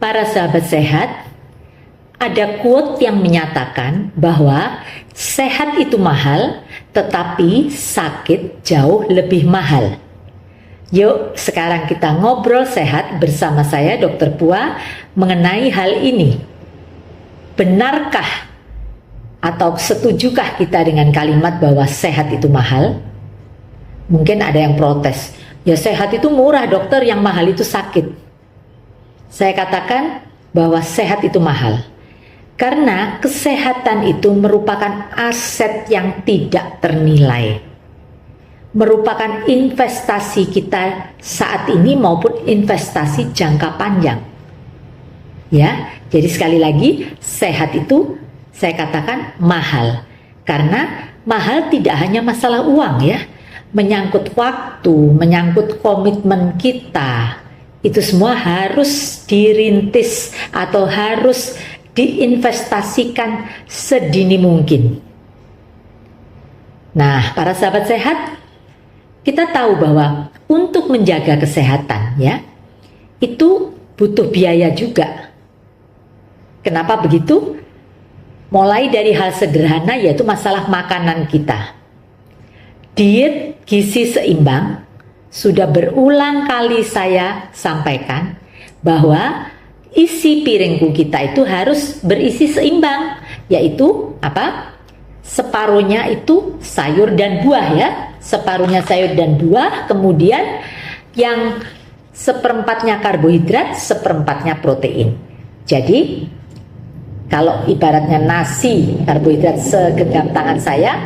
para sahabat sehat, ada quote yang menyatakan bahwa sehat itu mahal, tetapi sakit jauh lebih mahal. Yuk, sekarang kita ngobrol sehat bersama saya, Dr. Pua, mengenai hal ini. Benarkah atau setujukah kita dengan kalimat bahwa sehat itu mahal? Mungkin ada yang protes, ya sehat itu murah dokter, yang mahal itu sakit. Saya katakan bahwa sehat itu mahal, karena kesehatan itu merupakan aset yang tidak ternilai, merupakan investasi kita saat ini maupun investasi jangka panjang. Ya, jadi sekali lagi, sehat itu saya katakan mahal, karena mahal tidak hanya masalah uang ya, menyangkut waktu, menyangkut komitmen kita. Itu semua harus dirintis atau harus diinvestasikan sedini mungkin. Nah, para sahabat sehat, kita tahu bahwa untuk menjaga kesehatan ya, itu butuh biaya juga. Kenapa begitu? Mulai dari hal sederhana, yaitu masalah makanan kita. Diet gizi seimbang, sudah berulang kali saya sampaikan bahwa isi piringku kita itu harus berisi seimbang, yaitu apa? Separuhnya itu sayur dan buah ya, separuhnya sayur dan buah, kemudian yang seperempatnya karbohidrat, seperempatnya protein. Jadi kalau ibaratnya nasi, karbohidrat segenggam tangan saya,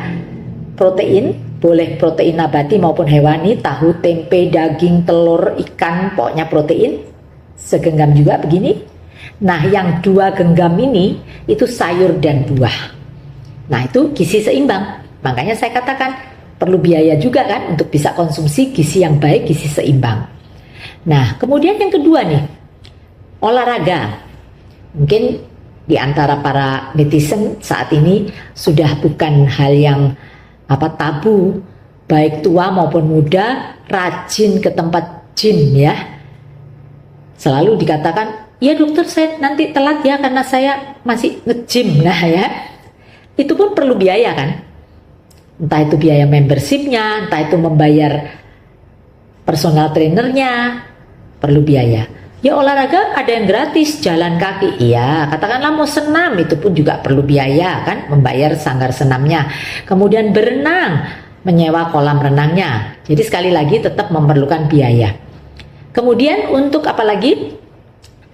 protein, boleh protein nabati maupun hewani, tahu, tempe, daging, telur, ikan, pokoknya protein, segenggam juga begini. Nah, yang 2 genggam ini, itu sayur dan buah. Nah, itu gizi seimbang. Makanya saya katakan, perlu biaya juga kan, untuk bisa konsumsi gizi yang baik, gizi seimbang. Nah, kemudian yang kedua nih, olahraga. Mungkin di antara para netizen saat ini sudah bukan hal yang tabu, baik tua maupun muda rajin ke tempat gym ya. Selalu dikatakan, ya dokter saya nanti telat ya karena saya masih nge-gym. Nah ya, itu pun perlu biaya kan, entah itu biaya membershipnya, entah itu membayar personal trainernya, perlu biaya. Ya olahraga ada yang gratis, jalan kaki, iya, katakanlah mau senam, itu pun juga perlu biaya kan, membayar sanggar senamnya. Kemudian berenang, menyewa kolam renangnya. Jadi sekali lagi tetap memerlukan biaya. Kemudian untuk apalagi?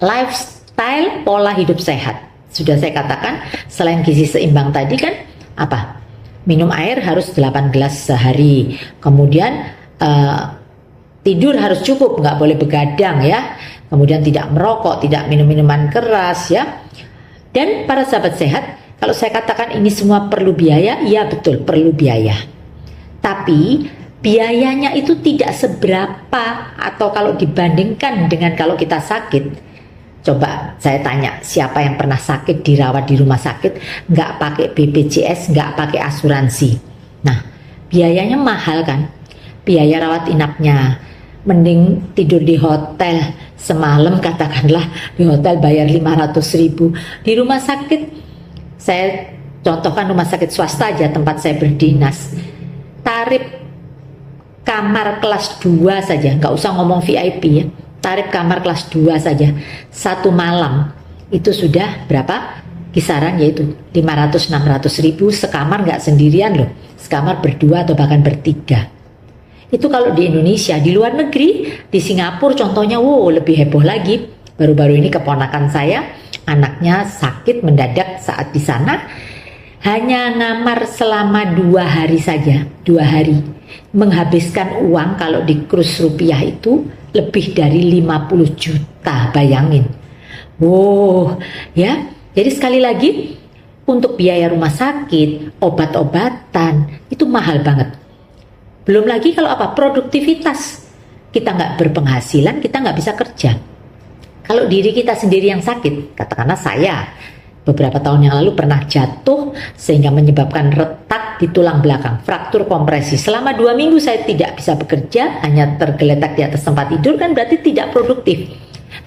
Lifestyle, pola hidup sehat. Sudah saya katakan, selain gizi seimbang tadi kan, apa? Minum air harus 8 gelas sehari. Kemudian tidur harus cukup, nggak boleh begadang ya. Kemudian tidak merokok, tidak minum minuman keras ya. Dan para sahabat sehat, kalau saya katakan ini semua perlu biaya, iya betul perlu biaya. Tapi biayanya itu tidak seberapa, atau kalau dibandingkan dengan kalau kita sakit. Coba saya tanya, siapa yang pernah sakit dirawat di rumah sakit, nggak pakai BPJS, nggak pakai asuransi. Nah, biayanya mahal kan? Biaya rawat inapnya, mending tidur di hotel semalam, katakanlah di hotel bayar 500.000. Di rumah sakit, saya contohkan rumah sakit swasta aja tempat saya berdinas, tarif kamar kelas 2 saja, nggak usah ngomong VIP ya, tarif kamar kelas 2 saja, 1 malam itu sudah berapa? Kisaran yaitu 500-600.000 sekamar, nggak sendirian loh, sekamar berdua atau bahkan bertiga. Itu kalau di Indonesia. Di luar negeri, di Singapura contohnya, wow lebih heboh lagi. Baru-baru ini keponakan saya, anaknya sakit mendadak saat di sana, hanya ngamar selama 2 hari saja, 2 hari. Menghabiskan uang kalau di kurs rupiah itu lebih dari 50 juta, bayangin. Wow, ya. Jadi sekali lagi, untuk biaya rumah sakit, obat-obatan, itu mahal banget. Belum lagi kalau produktivitas, kita nggak berpenghasilan, kita nggak bisa kerja. Kalau diri kita sendiri yang sakit, katakanlah saya beberapa tahun yang lalu pernah jatuh sehingga menyebabkan retak di tulang belakang, fraktur kompresi. Selama 2 minggu saya tidak bisa bekerja, hanya tergeletak di atas tempat tidur, kan berarti tidak produktif.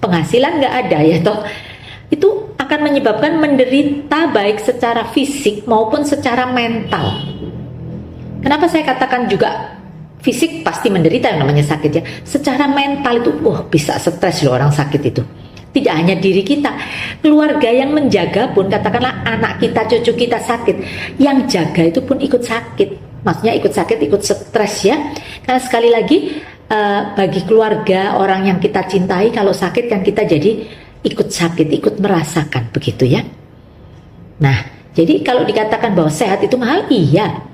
penghasilan nggak ada ya toh, itu akan menyebabkan menderita baik secara fisik maupun secara mental. Kenapa saya katakan juga fisik pasti menderita yang namanya sakit ya, secara mental itu bisa stres loh orang sakit itu. Tidak hanya diri kita, keluarga yang menjaga pun, katakanlah anak kita, cucu kita sakit, yang jaga itu pun ikut sakit. Maksudnya ikut sakit, ikut stres ya. Karena sekali lagi bagi keluarga orang yang kita cintai, kalau sakit kan kita jadi ikut sakit, ikut merasakan begitu ya. Nah, jadi kalau dikatakan bahwa sehat itu mahal, iya,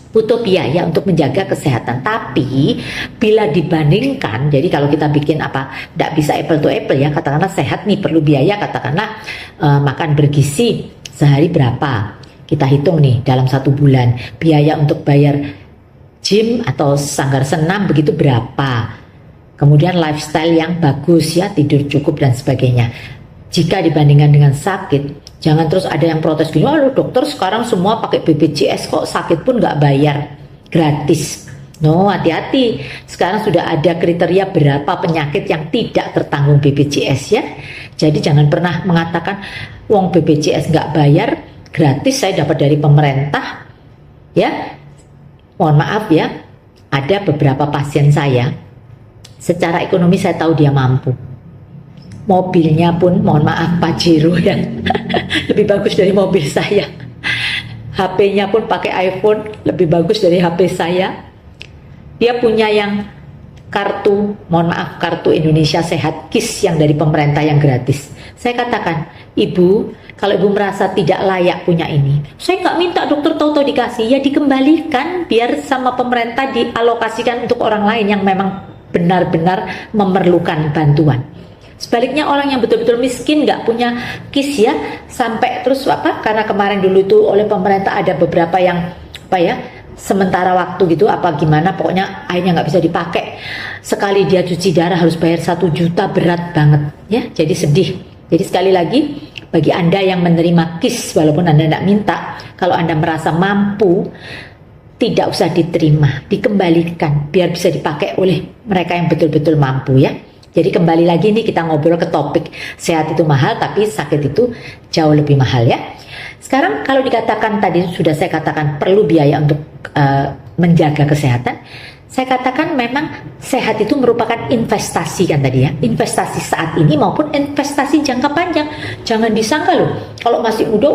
butuh biaya untuk menjaga kesehatan. Tapi bila dibandingkan, jadi kalau kita bikin tidak bisa apple to apple ya, katakanlah sehat nih perlu biaya, katakanlah makan bergizi sehari berapa, kita hitung nih dalam 1 bulan biaya untuk bayar gym atau sanggar senam begitu berapa, kemudian lifestyle yang bagus ya, tidur cukup dan sebagainya. Jika dibandingkan dengan sakit, jangan terus ada yang protes gini, "Aduh dokter sekarang semua pakai BPJS kok sakit pun nggak bayar, gratis." No, hati-hati. Sekarang sudah ada kriteria berapa penyakit yang tidak tertanggung BPJS ya. Jadi jangan pernah mengatakan, "Wong BPJS nggak bayar, gratis saya dapat dari pemerintah." Ya, mohon maaf ya, ada beberapa pasien saya, secara ekonomi saya tahu dia mampu. Mobilnya pun, mohon maaf, Pajero ya, lebih bagus dari mobil saya. HP-nya pun pakai iPhone, lebih bagus dari HP saya. Dia punya yang kartu, mohon maaf, kartu Indonesia Sehat KIS yang dari pemerintah yang gratis. Saya katakan, "Ibu, kalau ibu merasa tidak layak punya ini, saya nggak minta dokter tahu-tahu dikasih, ya dikembalikan biar sama pemerintah dialokasikan untuk orang lain yang memang benar-benar memerlukan bantuan." Sebaliknya orang yang betul-betul miskin nggak punya KIS ya, sampai terus karena kemarin dulu itu oleh pemerintah ada beberapa yang sementara waktu gitu gimana, pokoknya akhirnya nggak bisa dipakai. Sekali dia cuci darah harus bayar 1 juta, berat banget ya, jadi sedih. Jadi sekali lagi, bagi Anda yang menerima KIS walaupun Anda tidak minta, kalau Anda merasa mampu, tidak usah diterima, dikembalikan biar bisa dipakai oleh mereka yang betul-betul mampu ya. Jadi kembali lagi nih kita ngobrol ke topik sehat itu mahal, tapi sakit itu jauh lebih mahal ya. Sekarang kalau dikatakan tadi sudah saya katakan perlu biaya untuk menjaga kesehatan, saya katakan memang sehat itu merupakan investasi kan tadi ya, investasi saat ini maupun investasi jangka panjang. Jangan disangka loh kalau masih muda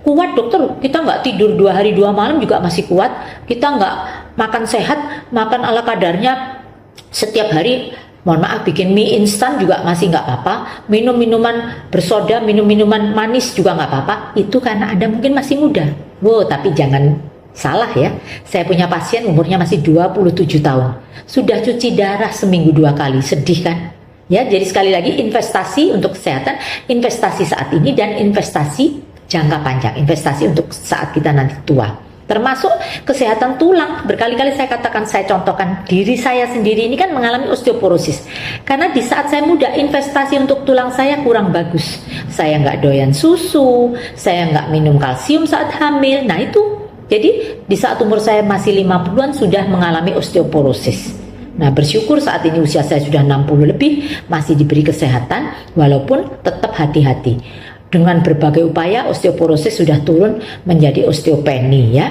kuat dokter, kita nggak tidur 2 hari 2 malam juga masih kuat, kita nggak makan sehat, makan ala kadarnya setiap hari, mohon maaf bikin mie instan juga masih nggak apa-apa, minum minuman bersoda, minum minuman manis juga nggak apa-apa. Itu karena Anda mungkin masih muda. Tapi jangan salah ya, saya punya pasien umurnya masih 27 tahun, sudah cuci darah seminggu 2 kali, sedih kan ya. Jadi sekali lagi, investasi untuk kesehatan, investasi saat ini, dan investasi jangka panjang, investasi untuk saat kita nanti tua, termasuk kesehatan tulang. Berkali-kali saya katakan, saya contohkan diri saya sendiri ini kan mengalami osteoporosis karena di saat saya muda investasi untuk tulang saya kurang bagus. Saya nggak doyan susu, saya nggak minum kalsium saat hamil. Nah itu, jadi di saat umur saya masih 50-an sudah mengalami osteoporosis. Nah bersyukur saat ini usia saya sudah 60 lebih, masih diberi kesehatan walaupun tetap hati-hati. Dengan berbagai upaya osteoporosis sudah turun menjadi osteopenia ya.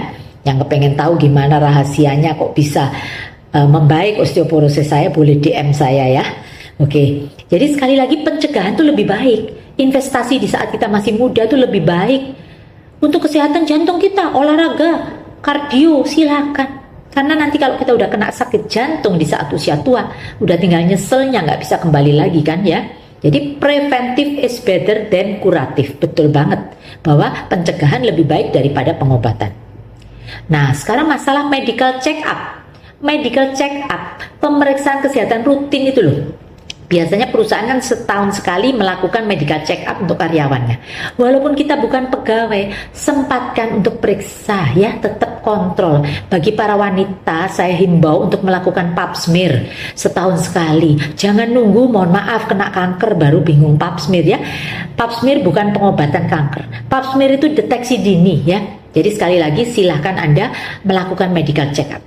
Yang kepengen tahu gimana rahasianya kok bisa membaik osteoporosis saya, boleh DM saya ya. Oke. Jadi sekali lagi, pencegahan itu lebih baik. Investasi di saat kita masih muda itu lebih baik. Untuk kesehatan jantung kita, olahraga, kardio, silakan. Karena nanti kalau kita udah kena sakit jantung di saat usia tua, udah tinggal nyeselnya, nggak bisa kembali lagi kan ya. Jadi preventif is better than kuratif. Betul banget bahwa pencegahan lebih baik daripada pengobatan. Nah sekarang masalah medical check up. Medical check up, pemeriksaan kesehatan rutin itu loh. Biasanya perusahaan kan setahun sekali melakukan medical check up untuk karyawannya. Walaupun kita bukan pegawai, sempatkan untuk periksa ya, tetap kontrol. Bagi para wanita, saya himbau untuk melakukan pap smear setahun sekali. Jangan nunggu, mohon maaf, kena kanker baru bingung pap smear ya. Pap smear bukan pengobatan kanker. Pap smear itu deteksi dini ya. Jadi sekali lagi silahkan Anda melakukan medical check up.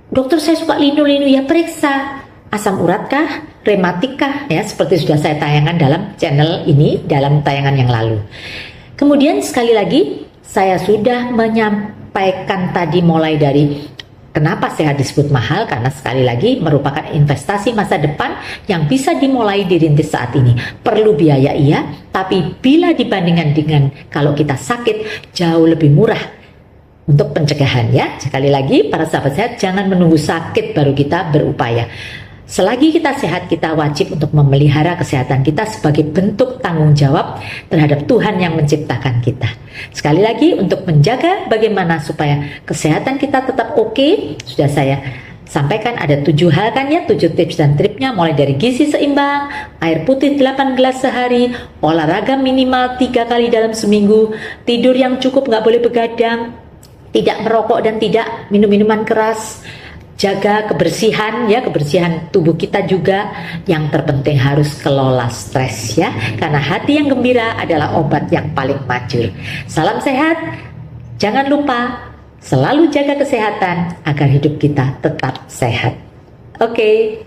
Dokter saya suka linu-linu, ya periksa. Asam urat kah? rematika ya, seperti sudah saya tayangkan dalam channel ini dalam tayangan yang lalu. Kemudian sekali lagi saya sudah menyampaikan tadi mulai dari kenapa sehat disebut mahal, karena sekali lagi merupakan investasi masa depan yang bisa dimulai dirintis saat ini. Perlu biaya iya, tapi bila dibandingkan dengan kalau kita sakit jauh lebih murah untuk pencegahan ya. Sekali lagi para sahabat sehat, jangan menunggu sakit baru kita berupaya. Selagi kita sehat, kita wajib untuk memelihara kesehatan kita sebagai bentuk tanggung jawab terhadap Tuhan yang menciptakan kita. Sekali lagi, untuk menjaga bagaimana supaya kesehatan kita tetap oke, sudah saya sampaikan ada 7 hal kan ya, 7 tips dan triknya, mulai dari gizi seimbang, air putih 8 gelas sehari, olahraga minimal 3 kali dalam seminggu, tidur yang cukup, nggak boleh begadang, tidak merokok dan tidak minum minuman keras, jaga kebersihan ya, kebersihan tubuh kita juga. Yang terpenting harus kelola stres ya, karena hati yang gembira adalah obat yang paling manjur. Salam sehat, jangan lupa selalu jaga kesehatan agar hidup kita tetap sehat. Oke.